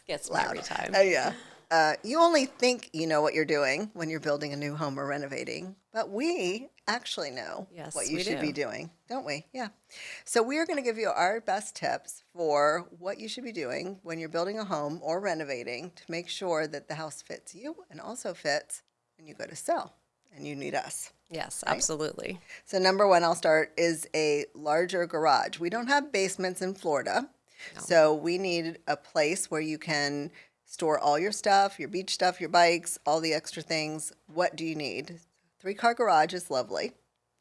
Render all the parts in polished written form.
Gets me loud. every time. Yeah. You only think you know what you're doing when you're building a new home or renovating, but we actually know what you should be doing, don't we? Yeah. So we are going to give you our best tips for what you should be doing when you're building a home or renovating to make sure that the house fits you and also fits when you go to sell and you need us. Yes, right? absolutely. So number one, I'll start, is a larger garage. We don't have basements in Florida, so we need a place where you can store all your stuff, your beach stuff, your bikes, all the extra things. What do you need? 3-car garage is lovely.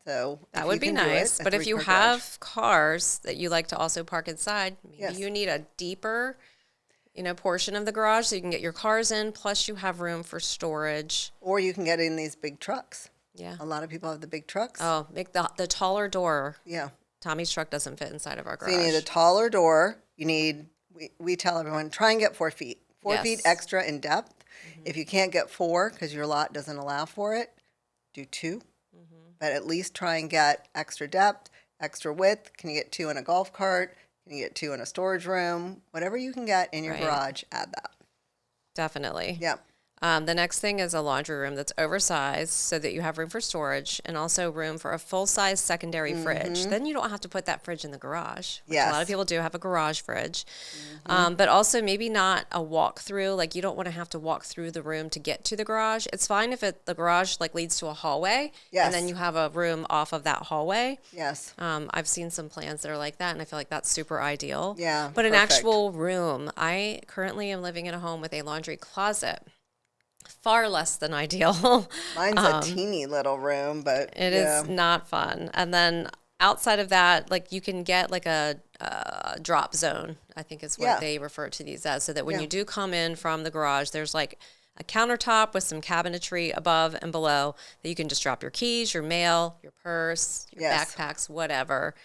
So that would be nice. But if you have cars that you like to also park inside, maybe you need a deeper, portion of the garage so you can get your cars in, plus you have room for storage. Or you can get in these big trucks. Yeah. A lot of people have the big trucks. Oh, make the taller door. Yeah. Tommy's truck doesn't fit inside of our garage. So you need a taller door. You need, we tell everyone, try and get 4 feet. 4 feet extra in depth. If you can't get 4 because your lot doesn't allow for it, do 2. But at least try and get extra depth, extra width. Can you get 2 in a golf cart? Can you get 2 in a storage room? Whatever you can get in your garage, add that. Definitely. Yeah. The next thing is a laundry room that's oversized so that you have room for storage and also room for a full-size secondary fridge. Then you don't have to put that fridge in the garage, which a lot of people do have a garage fridge. But also maybe not a walk-through. Like, you don't want to have to walk through the room to get to the garage. It's fine if the garage leads to a hallway, and then you have a room off of that hallway. Yes. I've seen some plans that are like that, and I feel like that's super ideal. Yeah, but an actual room. I currently am living in a home with a laundry closet. Far less than ideal. Mine's a teeny little room, but it is not fun. And then outside of that, you can get a drop zone, I think is what they refer to these as, so that when you do come in from the garage, there's a countertop with some cabinetry above and below that you can just drop your keys, your mail, your purse, your backpacks, whatever,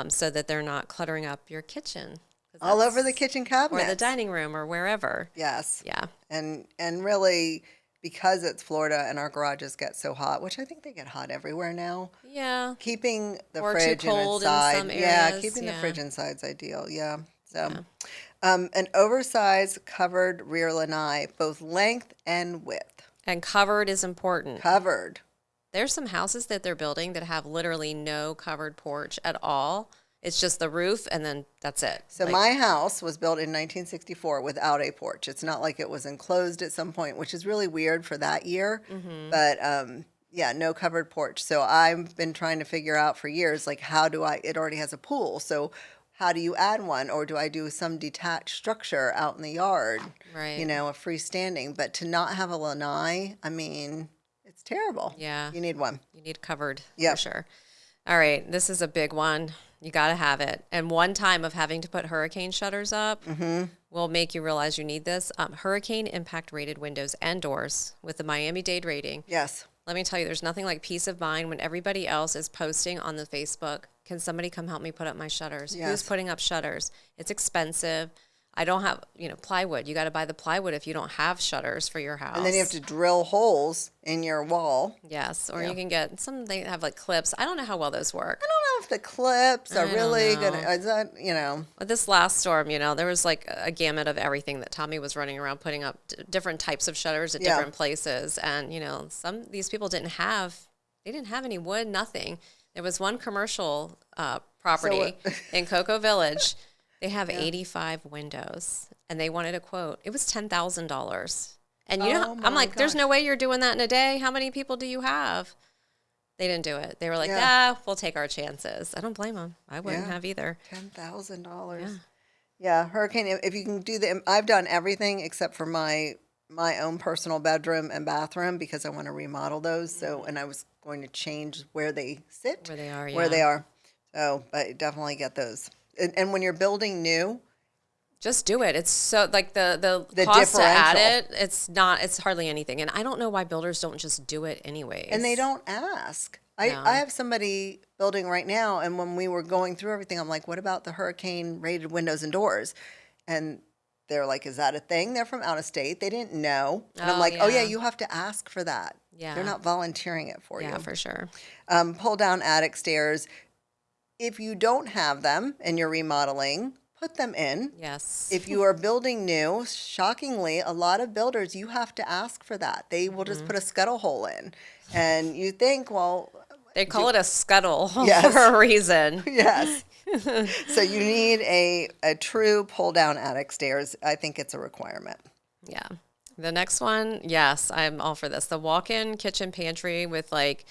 so that they're not cluttering up your kitchen. All over the kitchen cabinet. Or the dining room or wherever. Yes. Yeah. And really, because it's Florida and our garages get so hot, which I think they get hot everywhere now. Yeah. Keeping the or fridge too cold inside. In some areas. Yeah, keeping the fridge inside is ideal. Yeah. So an oversized covered rear lanai, both length and width. And covered is important. Covered. There's some houses that they're building that have literally no covered porch at all. It's just the roof, and then that's it. So my house was built in 1964 without a porch. It's not like it was enclosed at some point, which is really weird for that year. But, no covered porch. So I've been trying to figure out for years, how do it already has a pool. So how do you add one? Or do I do some detached structure out in the yard? Right. A freestanding. But to not have a lanai, it's terrible. Yeah. You need one. You need covered for sure. All right. This is a big one. You got to have it. And one time of having to put hurricane shutters up will make you realize you need this. Hurricane impact rated windows and doors with the Miami-Dade rating. Yes. Let me tell you, there's nothing like peace of mind when everybody else is posting on the Facebook, can somebody come help me put up my shutters? Yes. Who's putting up shutters? It's expensive. I don't have, plywood. You got to buy the plywood if you don't have shutters for your house. And then you have to drill holes in your wall. Yes, or you can get some, they have clips. I don't know how well those work. I don't know if the clips are really going to, is that, With this last storm, there was a gamut of everything that Tommy was running around putting up different types of shutters at different places. And, these people didn't have any wood, nothing. There was one commercial property in Cocoa Village. They have 85 windows, and they wanted a quote. It was $10,000. And I'm like, there's no way you're doing that in a day. How many people do you have? They didn't do it. They were like, we'll take our chances. I don't blame them. I wouldn't have either. $10,000. Yeah, hurricane. If you can do I've done everything except for my own personal bedroom and bathroom because I want to remodel those. So, and I was going to change where they sit. Where they are, Where they are. So, but definitely get those. And when you're building new, just do it. It's so the cost to add it. It's hardly anything. And I don't know why builders don't just do it anyways. And they don't ask. I have somebody building right now, and when we were going through everything, I'm like, what about the hurricane rated windows and doors? And they're like, is that a thing? They're from out of state. They didn't know. And I'm like, you have to ask for that. Yeah. They're not volunteering it for you. Yeah, for sure. Pull down attic stairs. If you don't have them and you're remodeling, put them in. Yes. If you are building new, shockingly, a lot of builders, you have to ask for that. They will just put a scuttle hole in. And you think, well... They call it a scuttle Yes. for a reason. Yes. So you need a true pull-down attic stairs. I think it's a requirement. Yeah. The next one, yes, I'm all for this. The walk-in kitchen pantry with like...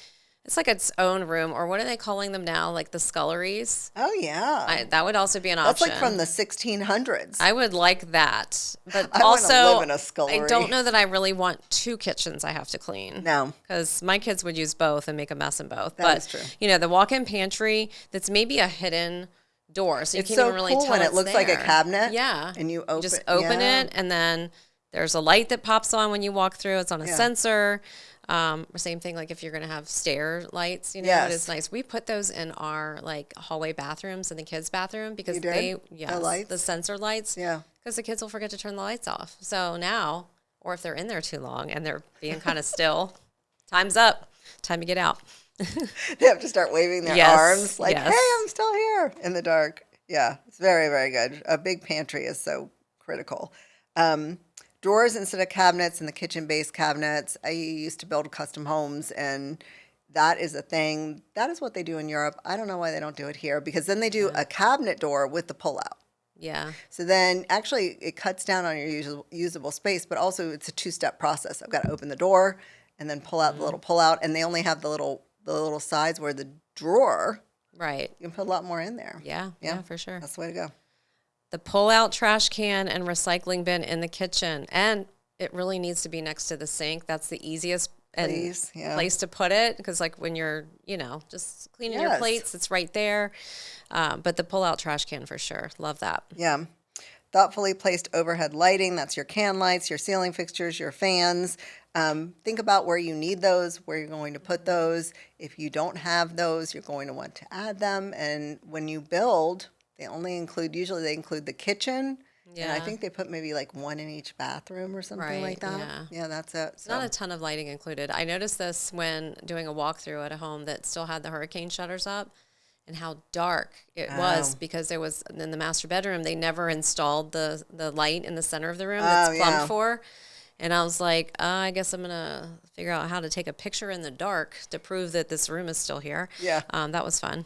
It's like its own room, or what are they calling them now? Like the sculleries? Oh, yeah. That would also be an option. That's like from the 1600s. I would like that. But I also, want to live in a scullery. I don't know that I really want 2 kitchens I have to clean. No. Because my kids would use both and make a mess in both. That is true. You know, the walk-in pantry, that's maybe a hidden door. So you can't even really cool tell when it's it looks there. like a cabinet. Yeah. And you open, just open it, and then there's a light that pops on when you walk through. It's on a sensor. Same thing, like if you're going to have stair lights, you know, Yes. it is nice. We put those in our like hallway bathrooms in the kids' bathroom because You did? The lights? the sensor lights. Yeah. Because the kids will forget to turn the lights off. So now, or if they're in there too long and they're being kind of still, time's up. Time to get out. They have to start waving their arms like, hey, I'm still here in the dark. Yeah, it's very, very good. A big pantry is so critical. Drawers instead of cabinets in the kitchen base cabinets. I used to build custom homes, and that is a thing. That is what they do in Europe. I don't know why they don't do it here, because then they do a cabinet door with the pull-out. Yeah. So then actually it cuts down on your usable space, but also it's a 2-step process. I've got to open the door and then pull out the little pull-out, and they only have the little sides where the drawer. Right. You can put a lot more in there. Yeah, for sure. That's the way to go. The pull-out trash can and recycling bin in the kitchen. And it really needs to be next to the sink. That's the easiest place to put it, because like when you're, you know, just cleaning your plates, it's right there. But the pull-out trash can for sure. Love that. Yeah. Thoughtfully placed overhead lighting. That's your can lights, your ceiling fixtures, your fans. Think about where you need those, where you're going to put those. If you don't have those, you're going to want to add them. And when you build... usually they include the kitchen. Yeah. And I think they put maybe like 1 in each bathroom or something like that. Yeah, that's it. It's not a ton of lighting included. I noticed this when doing a walkthrough at a home that still had the hurricane shutters up, and how dark it was, because there was, in the master bedroom, they never installed the light in the center of the room that's plumbed for. And I was like, I guess I'm going to figure out how to take a picture in the dark to prove that this room is still here. Yeah. That was fun.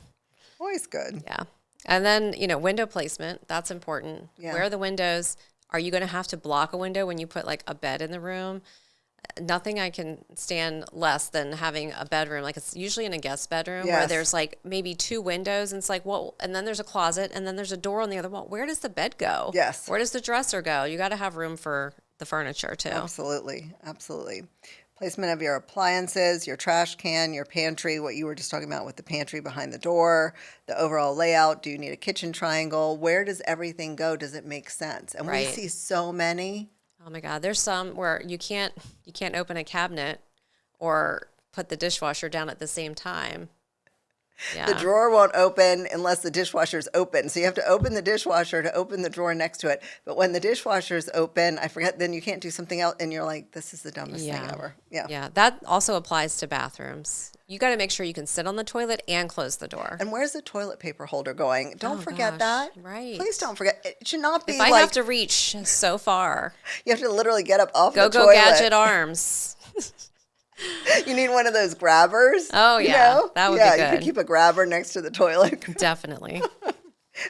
Always good. Yeah. And then, you know, window placement, that's important. Yeah. Where are the windows? Are you going to have to block a window when you put like a bed in the room? Nothing I can stand less than having a bedroom. Like, it's usually in a guest bedroom where there's like maybe 2 windows, and it's like, well, and then there's a closet, and then there's a door on the other wall. Where does the bed go? Yes. Where does the dresser go? You got to have room for the furniture too. Absolutely. Absolutely. Placement of your appliances, your trash can, your pantry, what you were just talking about with the pantry behind the door, the overall layout. Do you need a kitchen triangle? Where does everything go? Does it make sense? And we see so many. Oh my God. There's some where you can't open a cabinet or put the dishwasher down at the same time. Yeah. The drawer won't open unless the dishwasher's open. So you have to open the dishwasher to open the drawer next to it. But when the dishwasher's open, I forget, then you can't do something else. And you're like, this is the dumbest thing ever. Yeah. Yeah. That also applies to bathrooms. You got to make sure you can sit on the toilet and close the door. And where's the toilet paper holder going? Don't forget that. Right. Please don't forget. It should not be if I have to reach so far. You have to literally get up off the toilet. Go gadget arms. You need one of those grabbers. Oh, yeah. You know? That would be good. You could keep a grabber next to the toilet. Definitely.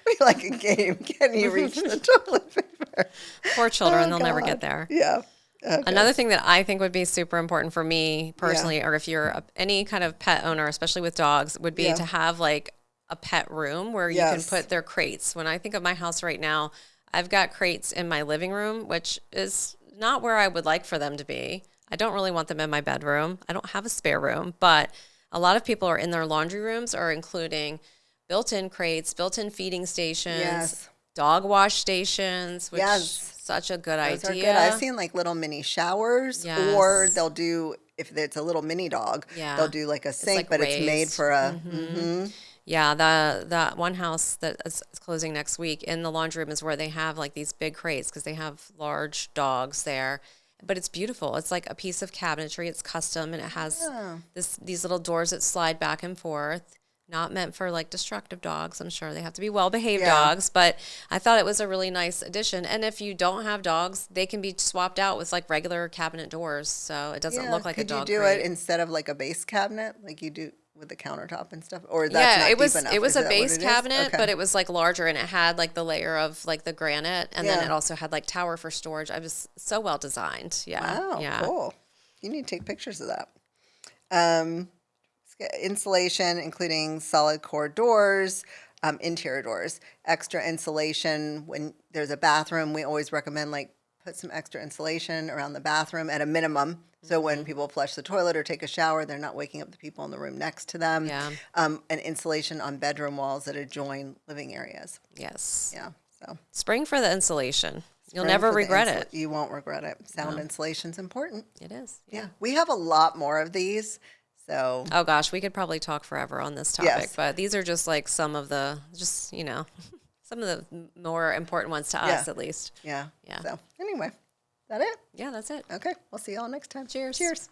Be like a game. Can you reach the toilet paper? Poor children. They'll never get there. Yeah. Okay. Another thing that I think would be super important for me personally, or if you're any kind of pet owner, especially with dogs, would be to have like a pet room where you can put their crates. When I think of my house right now, I've got crates in my living room, which is not where I would like for them to be. I don't really want them in my bedroom. I don't have a spare room, but a lot of people are in their laundry rooms are including built-in crates, built-in feeding stations, dog wash stations, which is such a good idea. Those are good. I've seen like little mini showers, or they'll do, if it's a little mini dog, they'll do like a sink, like but raised. It's made for a... Yeah, the one house that is closing next week, in the laundry room is where they have like these big crates because they have large dogs there. But it's beautiful. It's like a piece of cabinetry. It's custom, and it has these little doors that slide back and forth. not meant for like destructive dogs. I'm sure they have to be well-behaved dogs, but I thought it was a really nice addition. And if you don't have dogs, they can be swapped out with like regular cabinet doors, so it doesn't look like a dog crate. Could you do it instead of like a base cabinet, like you do with the countertop and stuff? Or that's not deep enough? It was a base cabinet, but it was like larger, and it had like the layer of like the granite, and then it also had like tower for storage. I was so well designed. Yeah. Wow. Cool. You need to take pictures of that. Insulation, including solid core doors, interior doors, extra insulation. When there's a bathroom, we always recommend like put some extra insulation around the bathroom at a minimum. So when people flush the toilet or take a shower, they're not waking up the people in the room next to them. Yeah. And insulation on bedroom walls that adjoin living areas. Yes. Yeah. So spring for the insulation. You'll never regret it. You won't regret it. Sound insulation's important. It is. Yeah. We have a lot more of these. So, oh gosh, we could probably talk forever on this topic, but these are just like some of the, some of the more important ones to us, at least. Yeah. So anyway, is that it? Yeah, that's it. Okay. We'll see y'all next time. Cheers. Cheers.